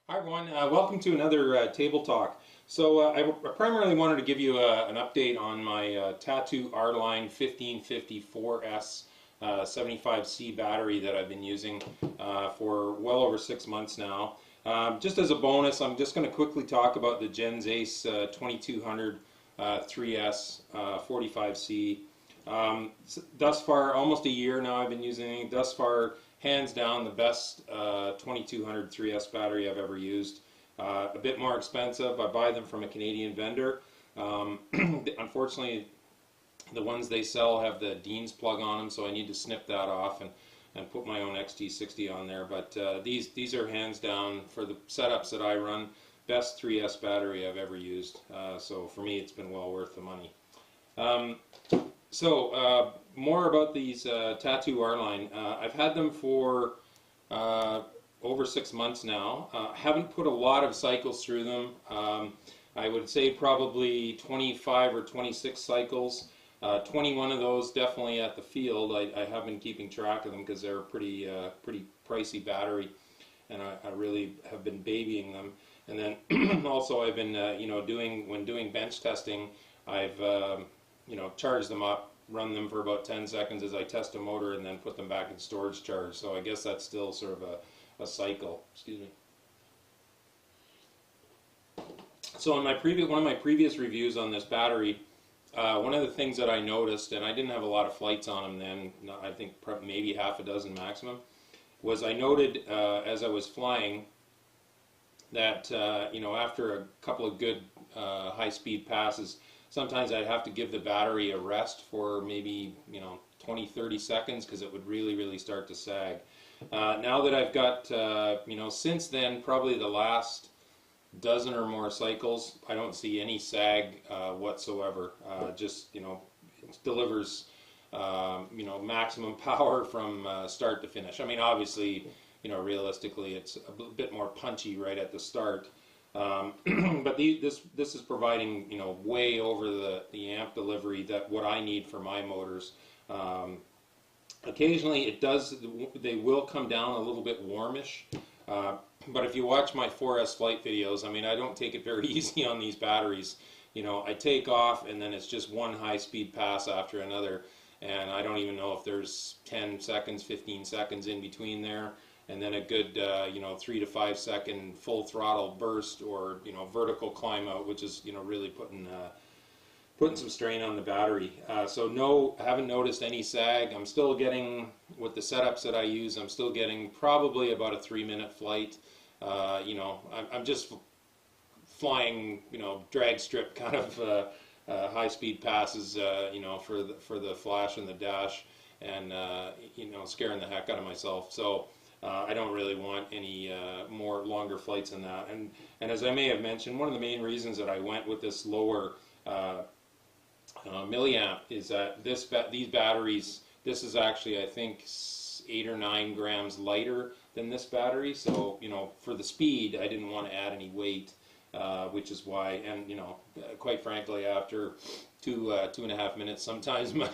Hi everyone, welcome to another Table Talk. So I primarily wanted to give you an update on my Tattu R-Line 1554S 75C battery that I've been using for well over 6 months now. Just as a bonus, I'm just going to quickly talk about the Gens Ace 2200 3S 45C. Thus far, almost a year now I've been using it. Thus far, hands down the best 2200 3S battery I've ever used. A bit more expensive. I buy them from a Canadian vendor. Unfortunately, the ones they sell have the Dean's plug on them, so I need to snip that off and put my own XT60 on there. But these are hands down, for the setups that I run, best 3S battery I've ever used. So for me, it's been well worth the money. More about these Tattu R-Line. I've had them for over 6 months now. Haven't put a lot of cycles through them. I would say probably 25 or 26 cycles. 21 of those definitely at the field. I have been keeping track of them because they're a pretty pricey battery, and I really have been babying them. And then also I've been doing bench testing, I've charged them up, run them for about 10 seconds as I test a motor, and then put them back in storage charge. So I guess that's still sort of a cycle. Excuse me. So in one of my previous reviews on this battery, one of the things that I noticed, and I didn't have a lot of flights on them then, I think maybe half a dozen maximum, was I noted as I was flying that after a couple of good high-speed passes, sometimes I'd have to give the battery a rest for maybe 20-30 seconds because it would really start to sag. Now that I've got since then, probably the last dozen or more cycles, I don't see any sag whatsoever. It delivers maximum power from start to finish. I mean, obviously, realistically, it's a bit more punchy right at the start. But this is providing way over the amp delivery that what I need for my motors. Occasionally they will come down a little bit warmish, but if you watch my 4S flight videos, I mean, I don't take it very easy on these batteries. I take off and then it's just one high-speed pass after another, and I don't even know if there's 10 seconds, 15 seconds in between there, and then a good 3 to 5 second full throttle burst or vertical climb out, which is really putting some strain on the battery. So no, I haven't noticed any sag. I'm still getting, with the setups that I use, I'm still getting probably about a 3-minute flight. I'm just flying drag strip kind of high-speed passes for the flash and the dash, and scaring the heck out of myself. So I don't really want any more longer flights than that. And as I may have mentioned, one of the main reasons that I went with this lower milliamp is that these batteries, this is actually, I think, 8 or 9 grams lighter than this battery. So for the speed, I didn't want to add any weight, which is why. And quite frankly, after 2.5 minutes, sometimes my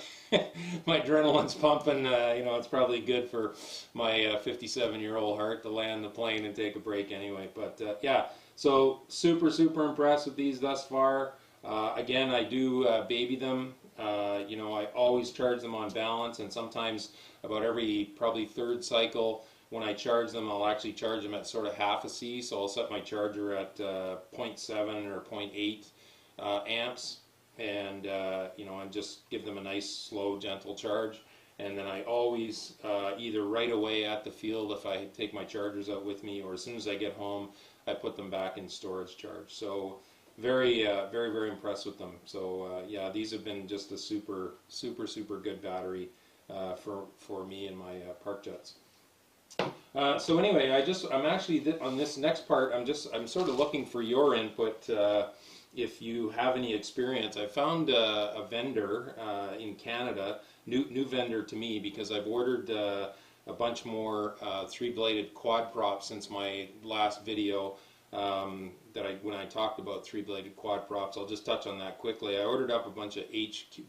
my adrenaline's pumping. It's probably good for my 57-year-old heart to land the plane and take a break anyway. But yeah, so super impressed with these thus far. Again, I do baby them. I always charge them on balance, and sometimes about every probably third cycle when I charge them, I'll actually charge them at sort of half a C. So I'll set my charger at 0.7 or 0.8 amps, and and just give them a nice slow gentle charge. And then I always either right away at the field, if I take my chargers out with me, or as soon as I get home, I put them back in storage charge. So very impressed with them. So yeah, these have been just a super good battery for me and my park jets. So anyway, I'm actually on this next part, I'm sort of looking for your input. If you have any experience, I found a vendor in Canada, new vendor to me, because I've ordered a bunch more 3-bladed quad props since my last video. When I talked about 3-bladed quad props, I'll just touch on that quickly. I ordered up a bunch of HQ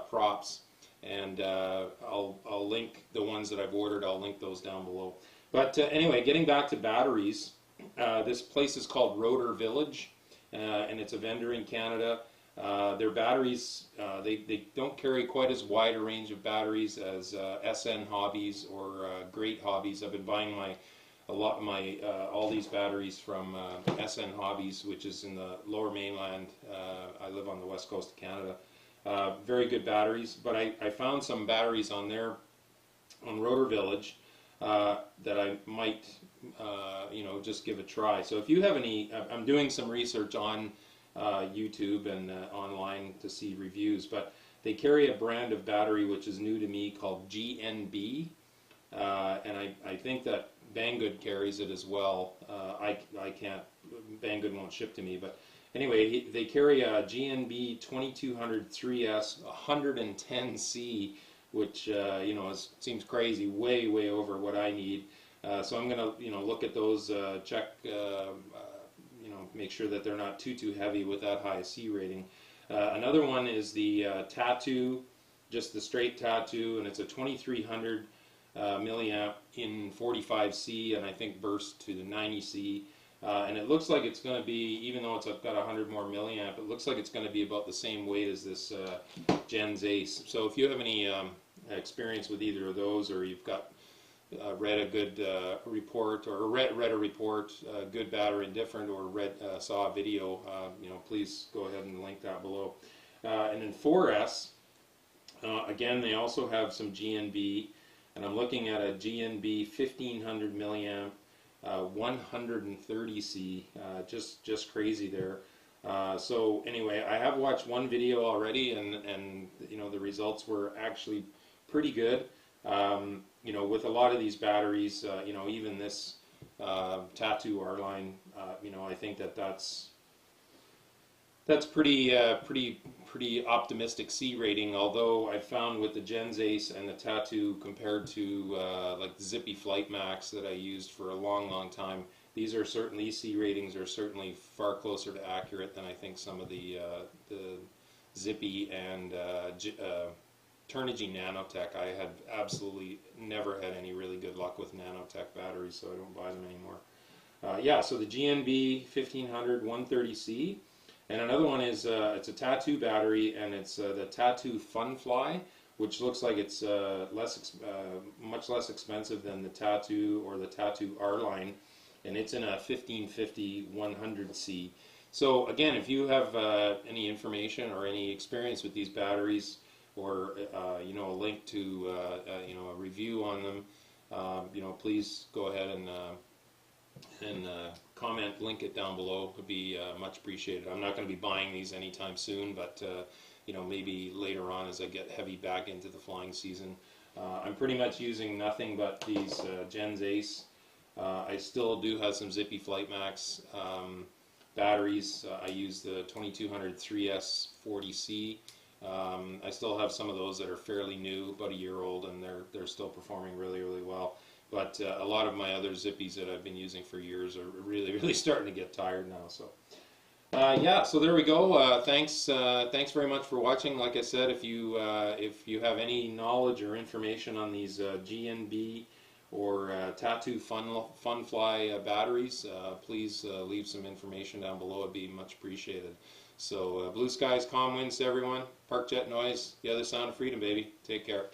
props, and I'll link the ones that I've ordered. I'll link those down below. But anyway, getting back to batteries, this place is called Rotor Village, and it's a vendor in Canada. Their batteries, they don't carry quite as wide a range of batteries as SN Hobbies or Great Hobbies. I've been buying all these batteries from SN Hobbies, which is in the Lower Mainland. I live on the west coast of Canada. Very good batteries, but I found some batteries on there on Rotor Village that I might just give a try. So if you have any, I'm doing some research on YouTube and online to see reviews, but they carry a brand of battery which is new to me called GNB, and I think that Banggood carries it as well. I can't, Banggood won't ship to me, but anyway, they carry a GNB 2200 3S 110C, which seems crazy, way over what I need. So I'm gonna look at those, check, make sure that they're not too heavy with that high C rating. Another one is the Tattu, just the straight Tattu, and it's a 2300 milliamp in 45C, and I think burst to the 90C. And it looks like it's going to be, even though it's got 100 more milliamp, it looks like it's going to be about the same weight as this Gens Ace. So if you have any experience with either of those, or you've got read a good report, or read a report, good, bad, or indifferent, or saw a video, please go ahead and link that below. And then 4S, again, they also have some GNB, and I'm looking at a GNB 1500 milliamp 130C, just crazy there. So anyway, I have watched one video already, and the results were actually pretty good. With a lot of these batteries, even this Tattu R-Line, I think that's pretty optimistic C rating. Although I found with the Gens Ace and the Tattu, compared to like the Zippy Flight Max that I used for a long time, these C ratings are certainly far closer to accurate than I think some of the Zippy and Turnigy Nanotech. I had absolutely never had any really good luck with Nanotech batteries, so I don't buy them anymore. Yeah, so the GNB 1500 130C. And another one is it's a Tattu battery, and it's the Tattu Funfly, which looks like it's much less expensive than the Tattu or the Tattu R-Line, and it's in a 1550 100C. So again, if you have any information or any experience with these batteries, or a link to a review on them, please go ahead and comment, link it down below. Would be much appreciated. I'm not going to be buying these anytime soon, but maybe later on as I get heavy back into the flying season. I'm pretty much using nothing but these Gens Ace. I still do have some Zippy Flight Max batteries. I use the 2200 3S 40C. I still have some of those that are fairly new, about a year old, and they're still performing really well. But a lot of my other Zippies that I've been using for years are really starting to get tired now. So yeah, so there we go. Thanks very much for watching. Like I said, if you have any knowledge or information on these GNB or Tattu Funfly batteries, please leave some information down below. It'd be much appreciated. So blue skies, calm winds to everyone. Park jet noise, the other sound of freedom, baby. Take care.